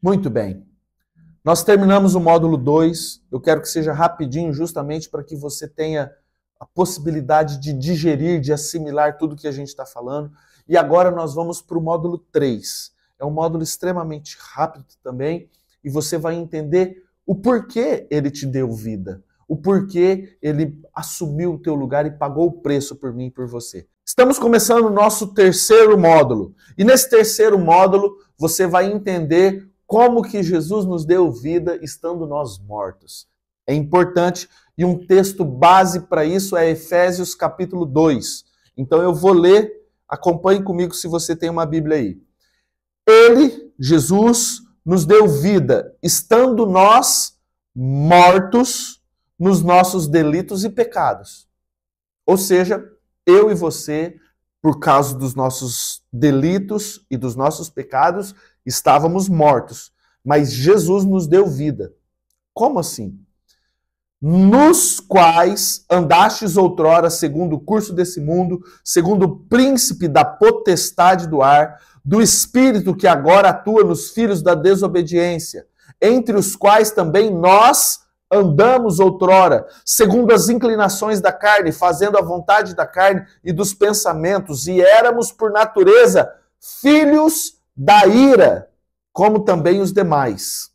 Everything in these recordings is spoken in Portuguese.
Muito bem. Nós terminamos o módulo 2. Eu quero que seja rapidinho, justamente para que você tenha a possibilidade de digerir, de assimilar tudo que a gente está falando. E agora nós vamos para o módulo 3. É um módulo extremamente rápido também, e você vai entender o porquê ele te deu vida, o porquê ele assumiu o teu lugar e pagou o preço por mim e por você. Estamos começando o nosso terceiro módulo. E nesse terceiro módulo, você vai entender como que Jesus nos deu vida estando nós mortos. É importante, e um texto base para isso é Efésios capítulo 2. Então eu vou ler, acompanhe comigo se você tem uma Bíblia aí. Ele, Jesus, nos deu vida, estando nós mortos nos nossos delitos e pecados. Ou seja, eu e você, por causa dos nossos delitos e dos nossos pecados, estávamos mortos. Mas Jesus nos deu vida. Como assim? Nos quais andastes outrora segundo o curso desse mundo, segundo o príncipe da potestade do ar, do espírito que agora atua nos filhos da desobediência, entre os quais também nós andamos outrora, segundo as inclinações da carne, fazendo a vontade da carne e dos pensamentos, e éramos por natureza filhos da ira, como também os demais.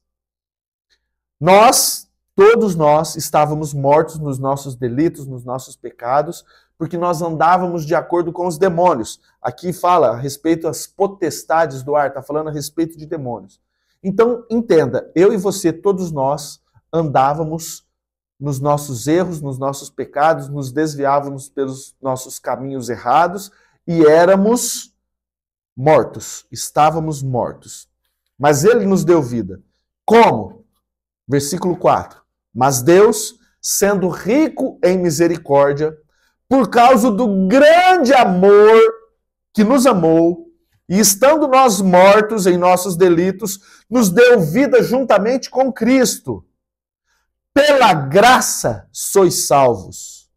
Todos nós estávamos mortos nos nossos delitos, nos nossos pecados, porque nós andávamos de acordo com os demônios. Aqui fala a respeito das potestades do ar, está falando a respeito de demônios. Então, entenda, eu e você, todos nós, andávamos nos nossos erros, nos nossos pecados, nos desviávamos pelos nossos caminhos errados e éramos mortos, estávamos mortos. Mas ele nos deu vida. Como? Versículo 4. Mas Deus, sendo rico em misericórdia, por causa do grande amor que nos amou, e estando nós mortos em nossos delitos, nos deu vida juntamente com Cristo. Pela graça sois salvos.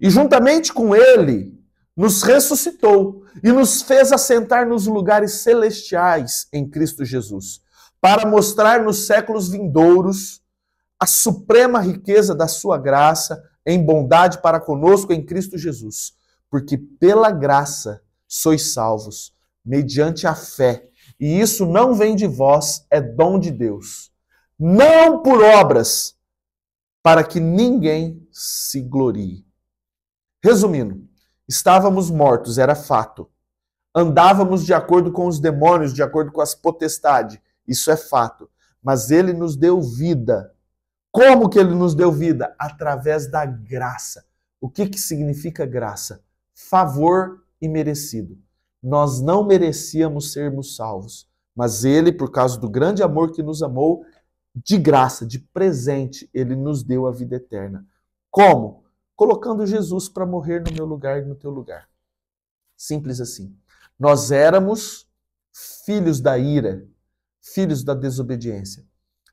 E juntamente com Ele, nos ressuscitou e nos fez assentar nos lugares celestiais em Cristo Jesus, para mostrar nos séculos vindouros a suprema riqueza da sua graça em bondade para conosco em Cristo Jesus. Porque pela graça sois salvos, mediante a fé. E isso não vem de vós, é dom de Deus. Não por obras, para que ninguém se glorie. Resumindo, estávamos mortos, era fato. Andávamos de acordo com os demônios, de acordo com as potestades, isso é fato. Mas ele nos deu vida. Como que ele nos deu vida? Através da graça. O que significa graça? Favor imerecido. Nós não merecíamos sermos salvos, mas ele, por causa do grande amor que nos amou, de graça, de presente, ele nos deu a vida eterna. Como? Colocando Jesus para morrer no meu lugar e no teu lugar. Simples assim. Nós éramos filhos da ira, filhos da desobediência.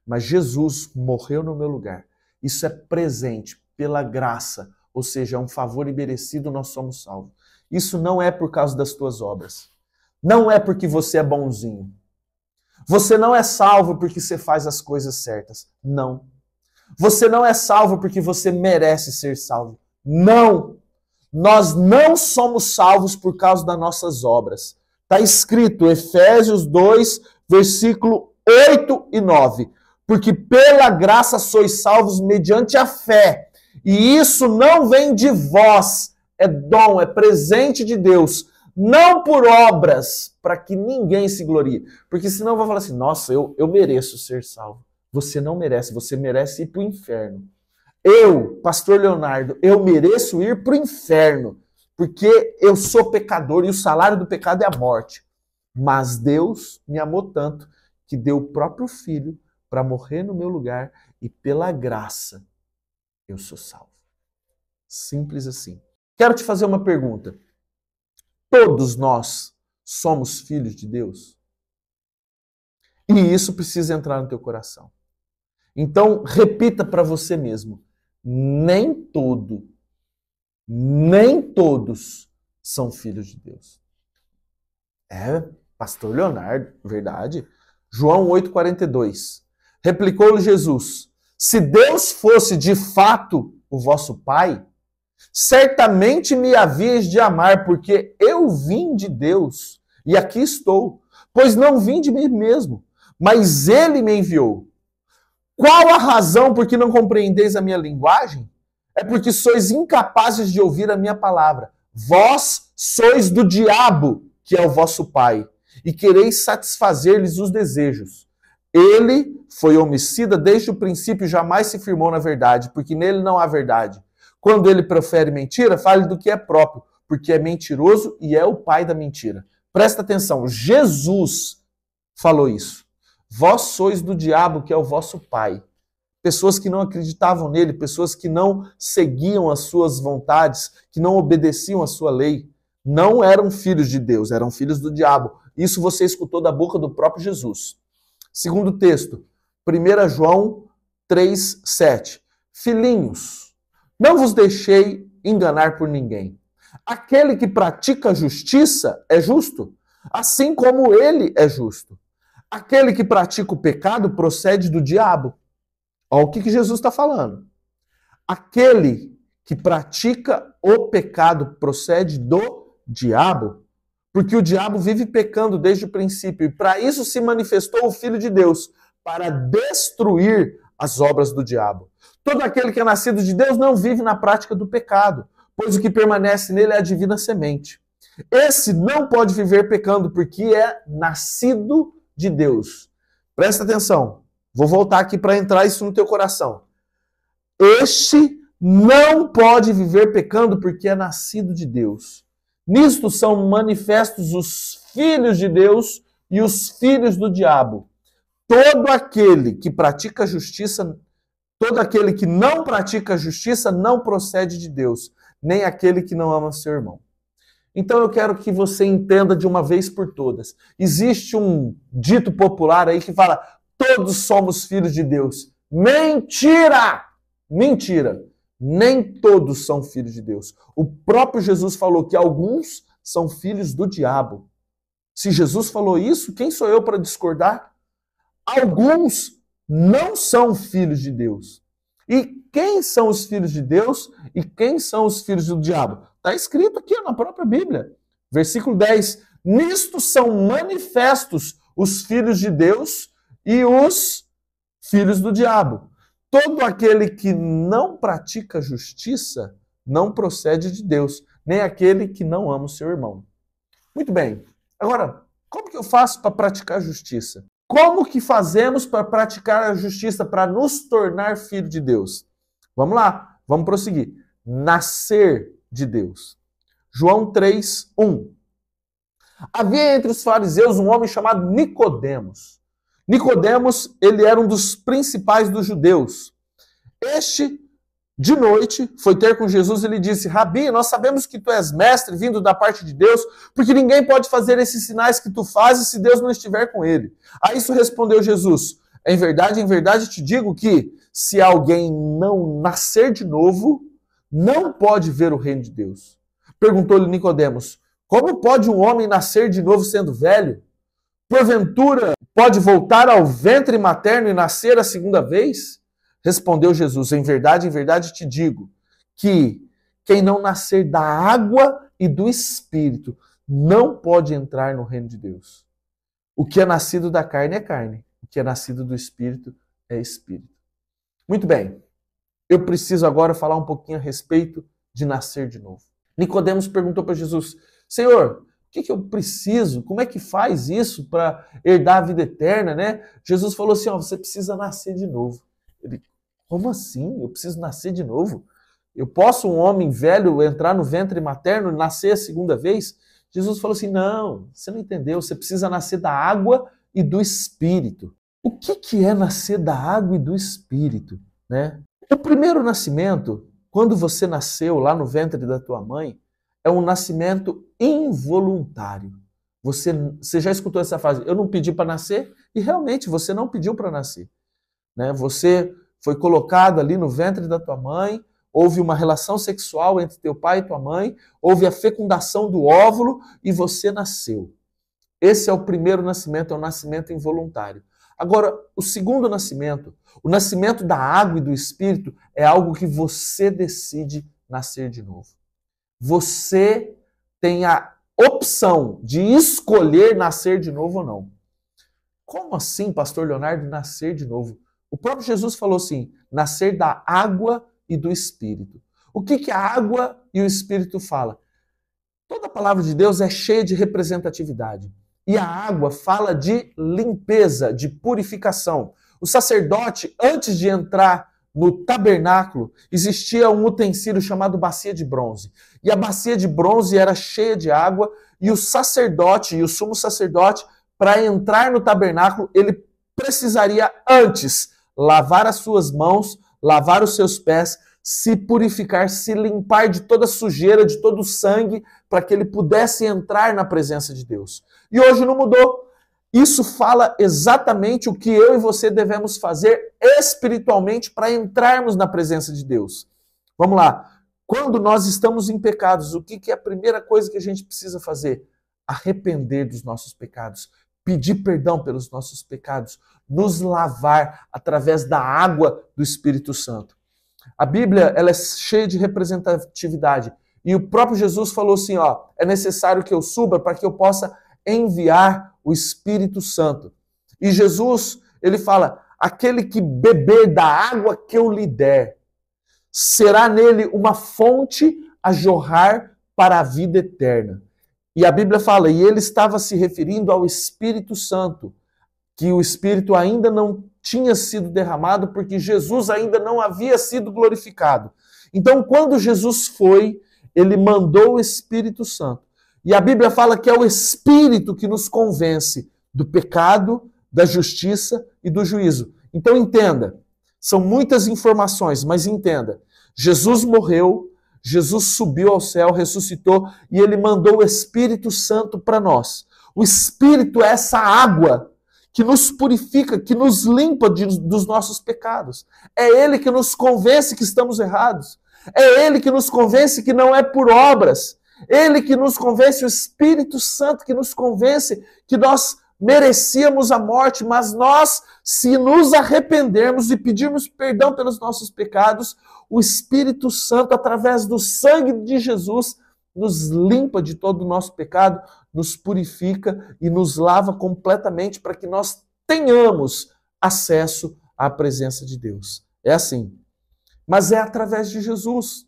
Mas Jesus morreu no meu lugar. Isso é presente pela graça, ou seja, é um favor imerecido, nós somos salvos. Isso não é por causa das tuas obras. Não é porque você é bonzinho. Você não é salvo porque você faz as coisas certas. Não. Você não é salvo porque você merece ser salvo. Não. Nós não somos salvos por causa das nossas obras. Está escrito, Efésios 2, versículo 8 e 9. Porque pela graça sois salvos mediante a fé. E isso não vem de vós, é dom, é presente de Deus. Não por obras, para que ninguém se glorie. Porque senão eu vou falar assim, nossa, eu mereço ser salvo. Você não merece, você merece ir para o inferno. Eu, pastor Leonardo, eu mereço ir para o inferno. Porque eu sou pecador e o salário do pecado é a morte. Mas Deus me amou tanto que deu o próprio Filho para morrer no meu lugar e pela graça eu sou salvo. Simples assim. Quero te fazer uma pergunta. Todos nós somos filhos de Deus? E isso precisa entrar no teu coração. Então, repita para você mesmo. Nem todos são filhos de Deus. É, pastor Leonardo, verdade? João 8,42. Replicou-lhe Jesus: se Deus fosse de fato o vosso Pai, certamente me havíeis de amar, porque eu vim de Deus e aqui estou, pois não vim de mim mesmo, mas ele me enviou. Qual a razão por que não compreendeis a minha linguagem? É porque sois incapazes de ouvir a minha palavra. Vós sois do diabo, que é o vosso pai, e quereis satisfazer-lhes os desejos. Ele foi homicida desde o princípio e jamais se firmou na verdade, porque nele não há verdade. Quando ele profere mentira, fale do que é próprio, porque é mentiroso e é o pai da mentira. Presta atenção, Jesus falou isso. Vós sois do diabo, que é o vosso pai. Pessoas que não acreditavam nele, pessoas que não seguiam as suas vontades, que não obedeciam a sua lei, não eram filhos de Deus, eram filhos do diabo. Isso você escutou da boca do próprio Jesus. Segundo texto, 1 João 3,7. Filhinhos, não vos deixei enganar por ninguém. Aquele que pratica a justiça é justo, assim como ele é justo. Aquele que pratica o pecado procede do diabo. Olha o que Jesus está falando. Aquele que pratica o pecado procede do diabo, porque o diabo vive pecando desde o princípio, e para isso se manifestou o Filho de Deus, para destruir as obras do diabo. Todo aquele que é nascido de Deus não vive na prática do pecado, pois o que permanece nele é a divina semente. Esse não pode viver pecando, porque é nascido de Deus. Presta atenção. Vou voltar aqui para entrar isso no teu coração. Este não pode viver pecando porque é nascido de Deus. Nisto são manifestos os filhos de Deus e os filhos do diabo. Todo aquele que pratica justiça, todo aquele que não pratica justiça não procede de Deus, nem aquele que não ama seu irmão. Então eu quero que você entenda de uma vez por todas. Existe um dito popular aí que fala: todos somos filhos de Deus. Mentira! Mentira! Nem todos são filhos de Deus. O próprio Jesus falou que alguns são filhos do diabo. Se Jesus falou isso, quem sou eu para discordar? Alguns não são filhos de Deus. E quem são os filhos de Deus e quem são os filhos do diabo? Está escrito aqui na própria Bíblia. Versículo 10. Nisto são manifestos os filhos de Deus e os filhos do diabo. Todo aquele que não pratica justiça não procede de Deus, nem aquele que não ama o seu irmão. Muito bem. Agora, como que eu faço para praticar justiça? Como que fazemos para praticar a justiça, para nos tornar filho de Deus? Vamos lá, vamos prosseguir. Nascer de Deus. João 3:1. Havia entre os fariseus um homem chamado Nicodemos. Nicodemos, ele era um dos principais dos judeus. Este, de noite, foi ter com Jesus e lhe disse: Rabi, nós sabemos que tu és mestre vindo da parte de Deus, porque ninguém pode fazer esses sinais que tu fazes se Deus não estiver com ele. A isso respondeu Jesus: em verdade te digo que se alguém não nascer de novo, não pode ver o reino de Deus. Perguntou-lhe Nicodemos: como pode um homem nascer de novo sendo velho? Porventura, pode voltar ao ventre materno e nascer a segunda vez? Respondeu Jesus: em verdade te digo que quem não nascer da água e do Espírito não pode entrar no reino de Deus. O que é nascido da carne é carne, o que é nascido do Espírito é Espírito. Muito bem, eu preciso agora falar um pouquinho a respeito de nascer de novo. Nicodemos perguntou para Jesus: Senhor, o que eu preciso? Como é que faz isso para herdar a vida eterna, né? Jesus falou assim: você precisa nascer de novo. Ele: como assim? Eu preciso nascer de novo? Eu posso, um homem velho, entrar no ventre materno e nascer a segunda vez? Jesus falou assim: não, você não entendeu. Você precisa nascer da água e do Espírito. O que é nascer da água e do Espírito, né? O primeiro nascimento, quando você nasceu lá no ventre da tua mãe, é um nascimento involuntário. Você já escutou essa frase: eu não pedi para nascer? E realmente você não pediu para nascer, né? Você foi colocado ali no ventre da tua mãe, houve uma relação sexual entre teu pai e tua mãe, houve a fecundação do óvulo e você nasceu. Esse é o primeiro nascimento, é o nascimento involuntário. Agora, o segundo nascimento, o nascimento da água e do Espírito, é algo que você decide nascer de novo. Você tem a opção de escolher nascer de novo ou não. Como assim, pastor Leonardo, nascer de novo? O próprio Jesus falou assim, nascer da água e do Espírito. O que a água e o Espírito falam? Toda a palavra de Deus é cheia de representatividade. E a água fala de limpeza, de purificação. O sacerdote, antes de entrar no tabernáculo, existia um utensílio chamado bacia de bronze. E a bacia de bronze era cheia de água, e o sacerdote, e o sumo sacerdote, para entrar no tabernáculo, ele precisaria antes lavar as suas mãos, lavar os seus pés, se purificar, se limpar de toda sujeira, de todo sangue, para que ele pudesse entrar na presença de Deus. E hoje não mudou. Isso fala exatamente o que eu e você devemos fazer espiritualmente para entrarmos na presença de Deus. Vamos lá. Quando nós estamos em pecados, o que é a primeira coisa que a gente precisa fazer? Arrepender dos nossos pecados, pedir perdão pelos nossos pecados, nos lavar através da água do Espírito Santo. A Bíblia, ela é cheia de representatividade. E o próprio Jesus falou assim, ó, é necessário que eu suba para que eu possa enviar o Espírito Santo. E Jesus, ele fala, aquele que beber da água que eu lhe der, será nele uma fonte a jorrar para a vida eterna. E a Bíblia fala, e ele estava se referindo ao Espírito Santo, que o Espírito ainda não tinha sido derramado, porque Jesus ainda não havia sido glorificado. Então, quando Jesus foi, ele mandou o Espírito Santo. E a Bíblia fala que é o Espírito que nos convence do pecado, da justiça e do juízo. Então, entenda, são muitas informações, mas entenda, Jesus morreu, Jesus subiu ao céu, ressuscitou e ele mandou o Espírito Santo para nós. O Espírito é essa água que nos purifica, que nos limpa dos nossos pecados. É Ele que nos convence que estamos errados. É Ele que nos convence que não é por obras. Ele que nos convence, o Espírito Santo que nos convence que nós merecíamos a morte, mas nós, se nos arrependermos e pedirmos perdão pelos nossos pecados, o Espírito Santo, através do sangue de Jesus, nos limpa de todo o nosso pecado, nos purifica e nos lava completamente para que nós tenhamos acesso à presença de Deus. É assim. Mas é através de Jesus.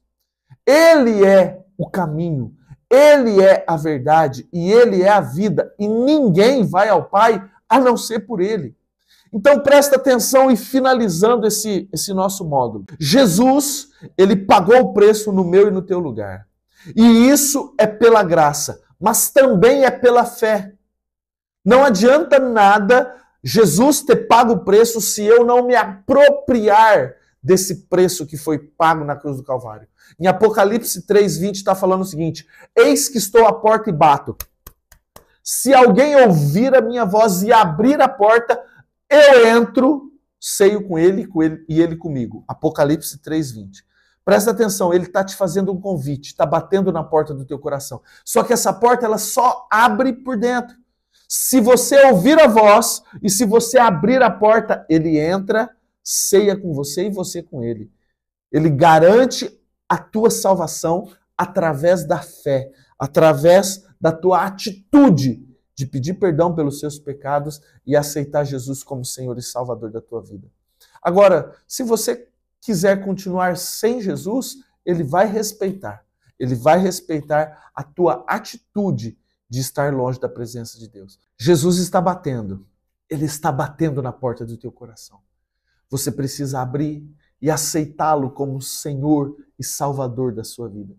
Ele é o caminho, Ele é a verdade e Ele é a vida. E ninguém vai ao Pai a não ser por Ele. Então presta atenção e finalizando esse nosso módulo. Jesus, Ele pagou o preço no meu e no teu lugar. E isso é pela graça, mas também é pela fé. Não adianta nada Jesus ter pago o preço se eu não me apropriar desse preço que foi pago na cruz do Calvário. Em Apocalipse 3:20 está falando o seguinte, eis que estou à porta e bato. Se alguém ouvir a minha voz e abrir a porta, eu entro, ceio com ele e ele comigo. Apocalipse 3:20. Presta atenção, ele está te fazendo um convite, está batendo na porta do teu coração. Só que essa porta ela só abre por dentro. Se você ouvir a voz e se você abrir a porta, ele entra, ceia com você e você com ele. Ele garante a tua salvação através da fé, através da tua atitude de pedir perdão pelos seus pecados e aceitar Jesus como Senhor e Salvador da tua vida. Agora, se você quiser continuar sem Jesus, ele vai respeitar. Ele vai respeitar a tua atitude de estar longe da presença de Deus. Jesus está batendo. Ele está batendo na porta do teu coração. Você precisa abrir e aceitá-lo como Senhor e Salvador da sua vida.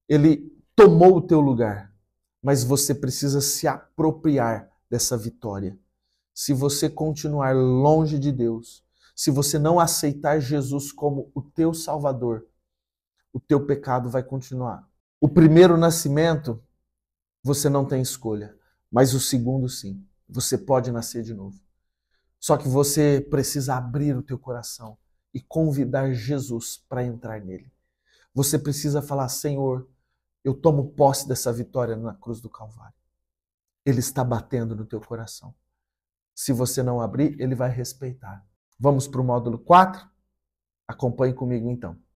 Ele tomou o teu lugar, mas você precisa se apropriar dessa vitória. Se você continuar longe de Deus, se você não aceitar Jesus como o teu Salvador, o teu pecado vai continuar. O primeiro nascimento, você não tem escolha, mas o segundo sim. Você pode nascer de novo. Só que você precisa abrir o teu coração e convidar Jesus para entrar nele. Você precisa falar, Senhor, eu tomo posse dessa vitória na cruz do Calvário. Ele está batendo no teu coração. Se você não abrir, ele vai respeitar. Vamos para o módulo 4? Acompanhe comigo então.